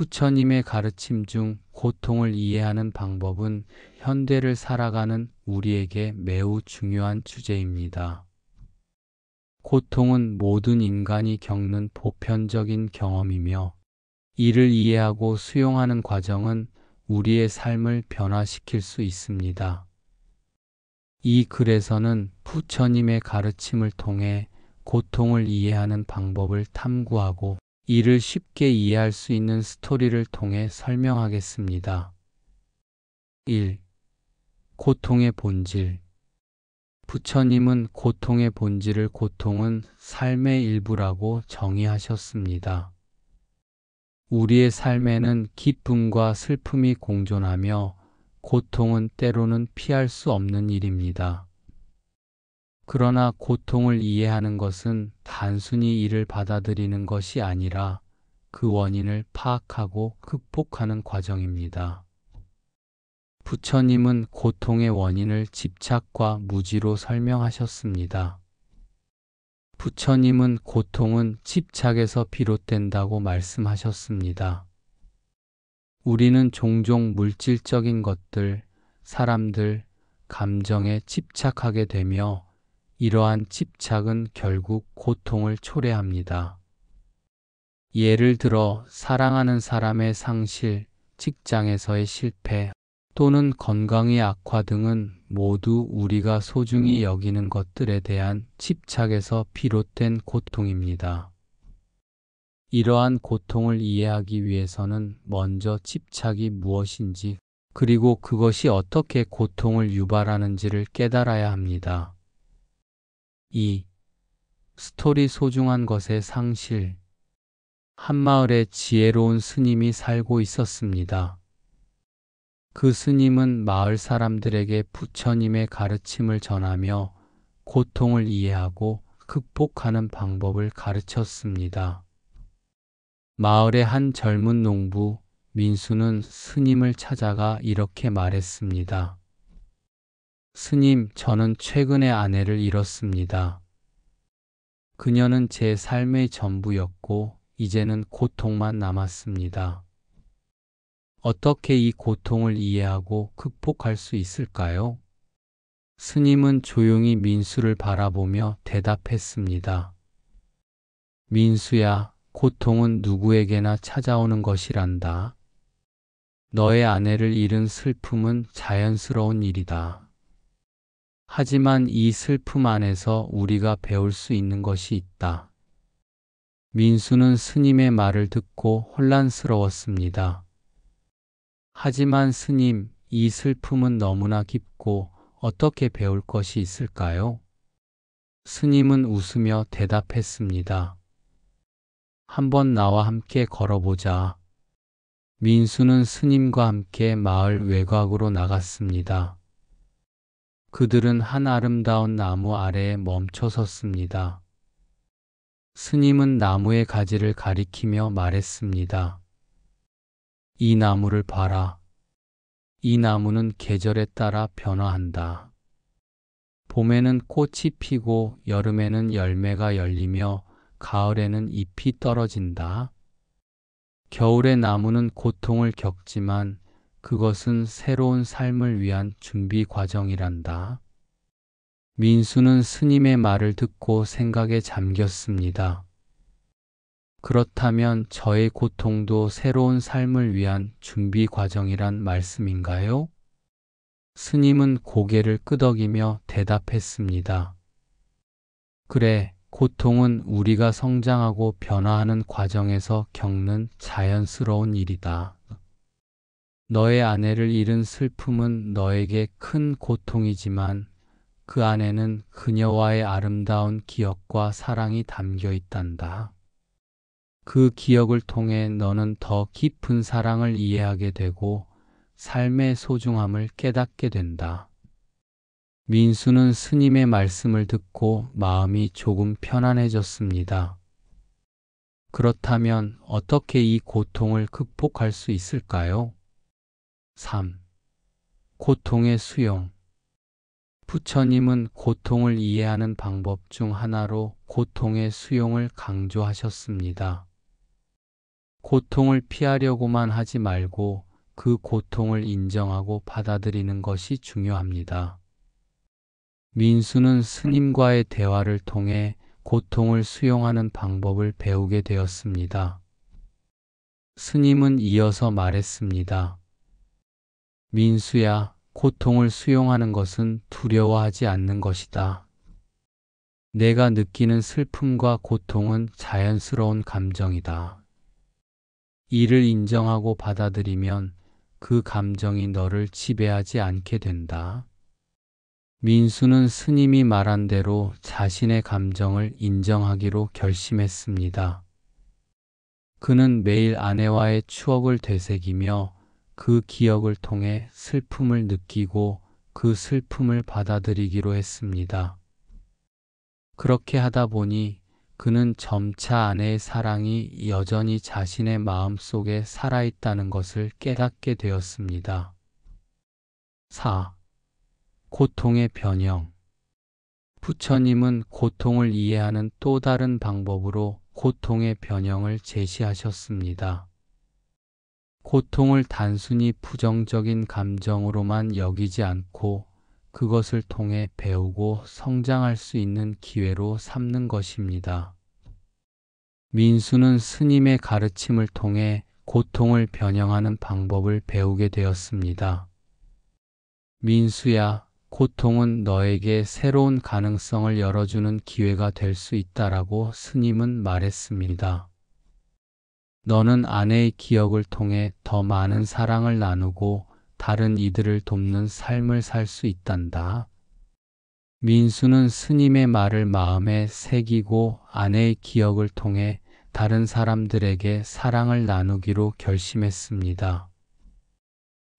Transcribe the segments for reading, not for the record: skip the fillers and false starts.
부처님의 가르침 중 고통을 이해하는 방법은 현대를 살아가는 우리에게 매우 중요한 주제입니다. 고통은 모든 인간이 겪는 보편적인 경험이며 이를 이해하고 수용하는 과정은 우리의 삶을 변화시킬 수 있습니다. 이 글에서는 부처님의 가르침을 통해 고통을 이해하는 방법을 탐구하고 이를 쉽게 이해할 수 있는 스토리를 통해 설명하겠습니다. 1. 고통의 본질. 부처님은 고통의 본질을 고통은 삶의 일부라고 정의하셨습니다. 우리의 삶에는 기쁨과 슬픔이 공존하며 고통은 때로는 피할 수 없는 일입니다. 그러나 고통을 이해하는 것은 단순히 이를 받아들이는 것이 아니라 그 원인을 파악하고 극복하는 과정입니다. 부처님은 고통의 원인을 집착과 무지로 설명하셨습니다. 부처님은 고통은 집착에서 비롯된다고 말씀하셨습니다. 우리는 종종 물질적인 것들, 사람들, 감정에 집착하게 되며 이러한 집착은 결국 고통을 초래합니다. 예를 들어 사랑하는 사람의 상실, 직장에서의 실패, 또는 건강의 악화 등은 모두 우리가 소중히 여기는 것들에 대한 집착에서 비롯된 고통입니다. 이러한 고통을 이해하기 위해서는 먼저 집착이 무엇인지, 그리고 그것이 어떻게 고통을 유발하는지를 깨달아야 합니다. 2. 스토리. 소중한 것의 상실. 한 마을에 지혜로운 스님이 살고 있었습니다. 그 스님은 마을 사람들에게 부처님의 가르침을 전하며 고통을 이해하고 극복하는 방법을 가르쳤습니다. 마을의 한 젊은 농부 민수는 스님을 찾아가 이렇게 말했습니다. 스님, 저는 최근에 아내를 잃었습니다. 그녀는 제 삶의 전부였고 이제는 고통만 남았습니다. 어떻게 이 고통을 이해하고 극복할 수 있을까요? 스님은 조용히 민수를 바라보며 대답했습니다. 민수야, 고통은 누구에게나 찾아오는 것이란다. 너의 아내를 잃은 슬픔은 자연스러운 일이다. 하지만 이 슬픔 안에서 우리가 배울 수 있는 것이 있다. 민수는 스님의 말을 듣고 혼란스러웠습니다. 하지만 스님, 이 슬픔은 너무나 깊고 어떻게 배울 것이 있을까요? 스님은 웃으며 대답했습니다. 한번 나와 함께 걸어보자. 민수는 스님과 함께 마을 외곽으로 나갔습니다. 그들은 한 아름다운 나무 아래에 멈춰 섰습니다. 스님은 나무의 가지를 가리키며 말했습니다. 이 나무를 봐라. 이 나무는 계절에 따라 변화한다. 봄에는 꽃이 피고 여름에는 열매가 열리며 가을에는 잎이 떨어진다. 겨울의 나무는 고통을 겪지만 그것은 새로운 삶을 위한 준비 과정이란다. 민수는 스님의 말을 듣고 생각에 잠겼습니다. 그렇다면 저의 고통도 새로운 삶을 위한 준비 과정이란 말씀인가요? 스님은 고개를 끄덕이며 대답했습니다. 그래, 고통은 우리가 성장하고 변화하는 과정에서 겪는 자연스러운 일이다. 너의 아내를 잃은 슬픔은 너에게 큰 고통이지만 그 안에는 그녀와의 아름다운 기억과 사랑이 담겨 있단다. 그 기억을 통해 너는 더 깊은 사랑을 이해하게 되고 삶의 소중함을 깨닫게 된다. 민수는 스님의 말씀을 듣고 마음이 조금 편안해졌습니다. 그렇다면 어떻게 이 고통을 극복할 수 있을까요? 3. 고통의 수용. 부처님은 고통을 이해하는 방법 중 하나로 고통의 수용을 강조하셨습니다. 고통을 피하려고만 하지 말고 그 고통을 인정하고 받아들이는 것이 중요합니다. 민수는 스님과의 대화를 통해 고통을 수용하는 방법을 배우게 되었습니다. 스님은 이어서 말했습니다. 민수야, 고통을 수용하는 것은 두려워하지 않는 것이다. 내가 느끼는 슬픔과 고통은 자연스러운 감정이다. 이를 인정하고 받아들이면 그 감정이 너를 지배하지 않게 된다. 민수는 스님이 말한 대로 자신의 감정을 인정하기로 결심했습니다. 그는 매일 아내와의 추억을 되새기며 그 기억을 통해 슬픔을 느끼고 그 슬픔을 받아들이기로 했습니다. 그렇게 하다 보니 그는 점차 아내의 사랑이 여전히 자신의 마음속에 살아있다는 것을 깨닫게 되었습니다. 4. 고통의 변형. 부처님은 고통을 이해하는 또 다른 방법으로 고통의 변형을 제시하셨습니다. 고통을 단순히 부정적인 감정으로만 여기지 않고 그것을 통해 배우고 성장할 수 있는 기회로 삼는 것입니다. 민수는 스님의 가르침을 통해 고통을 변형하는 방법을 배우게 되었습니다. 민수야, 고통은 너에게 새로운 가능성을 열어주는 기회가 될 수 있다라고 스님은 말했습니다. 너는 아내의 기억을 통해 더 많은 사랑을 나누고 다른 이들을 돕는 삶을 살 수 있단다. 민수는 스님의 말을 마음에 새기고 아내의 기억을 통해 다른 사람들에게 사랑을 나누기로 결심했습니다.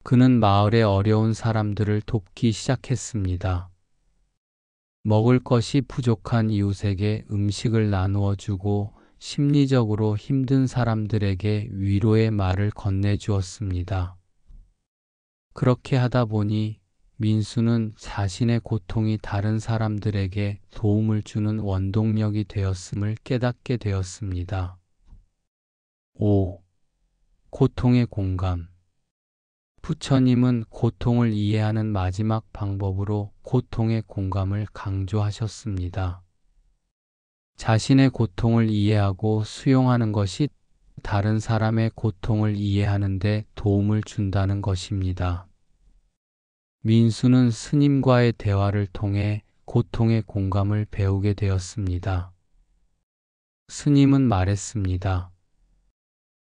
그는 마을의 어려운 사람들을 돕기 시작했습니다. 먹을 것이 부족한 이웃에게 음식을 나누어 주고 심리적으로 힘든 사람들에게 위로의 말을 건네주었습니다. 그렇게 하다 보니 민수는 자신의 고통이 다른 사람들에게 도움을 주는 원동력이 되었음을 깨닫게 되었습니다. 5. 고통의 공감. 부처님은 고통을 이해하는 마지막 방법으로 고통의 공감을 강조하셨습니다. 자신의 고통을 이해하고 수용하는 것이 다른 사람의 고통을 이해하는 데 도움을 준다는 것입니다. 민수는 스님과의 대화를 통해 고통의 공감을 배우게 되었습니다. 스님은 말했습니다.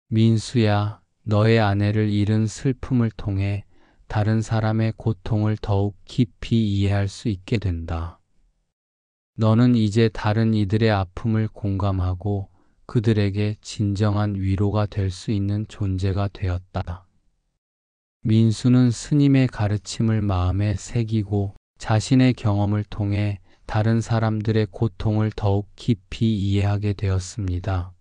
민수야, 너의 아내를 잃은 슬픔을 통해 다른 사람의 고통을 더욱 깊이 이해할 수 있게 된다. 너는 이제 다른 이들의 아픔을 공감하고 그들에게 진정한 위로가 될 수 있는 존재가 되었다. 민수는 스님의 가르침을 마음에 새기고 자신의 경험을 통해 다른 사람들의 고통을 더욱 깊이 이해하게 되었습니다.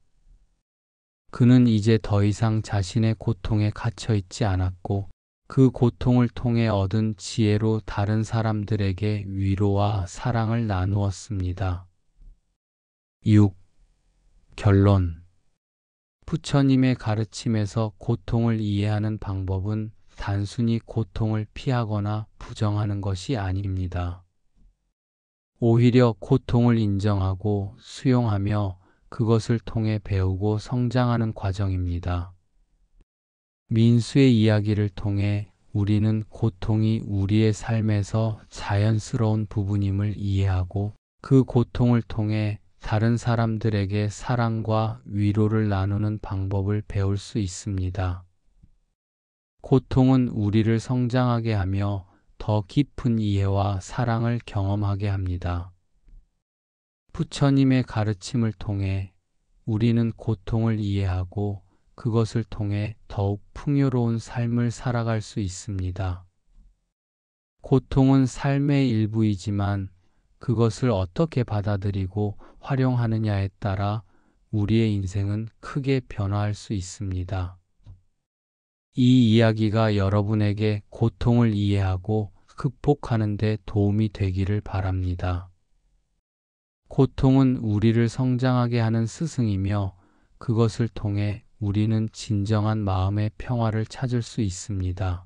그는 이제 더 이상 자신의 고통에 갇혀 있지 않았고 그 고통을 통해 얻은 지혜로 다른 사람들에게 위로와 사랑을 나누었습니다. 6. 결론. 부처님의 가르침에서 고통을 이해하는 방법은 단순히 고통을 피하거나 부정하는 것이 아닙니다. 오히려 고통을 인정하고 수용하며 그것을 통해 배우고 성장하는 과정입니다. 민수의 이야기를 통해 우리는 고통이 우리의 삶에서 자연스러운 부분임을 이해하고 그 고통을 통해 다른 사람들에게 사랑과 위로를 나누는 방법을 배울 수 있습니다. 고통은 우리를 성장하게 하며 더 깊은 이해와 사랑을 경험하게 합니다. 부처님의 가르침을 통해 우리는 고통을 이해하고 그것을 통해 더욱 풍요로운 삶을 살아갈 수 있습니다. 고통은 삶의 일부이지만 그것을 어떻게 받아들이고 활용하느냐에 따라 우리의 인생은 크게 변화할 수 있습니다. 이 이야기가 여러분에게 고통을 이해하고 극복하는 데 도움이 되기를 바랍니다. 고통은 우리를 성장하게 하는 스승이며 그것을 통해 우리는 진정한 마음의 평화를 찾을 수 있습니다.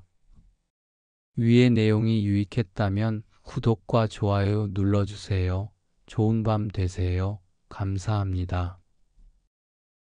위의 내용이 유익했다면 구독과 좋아요 눌러주세요. 좋은 밤 되세요. 감사합니다.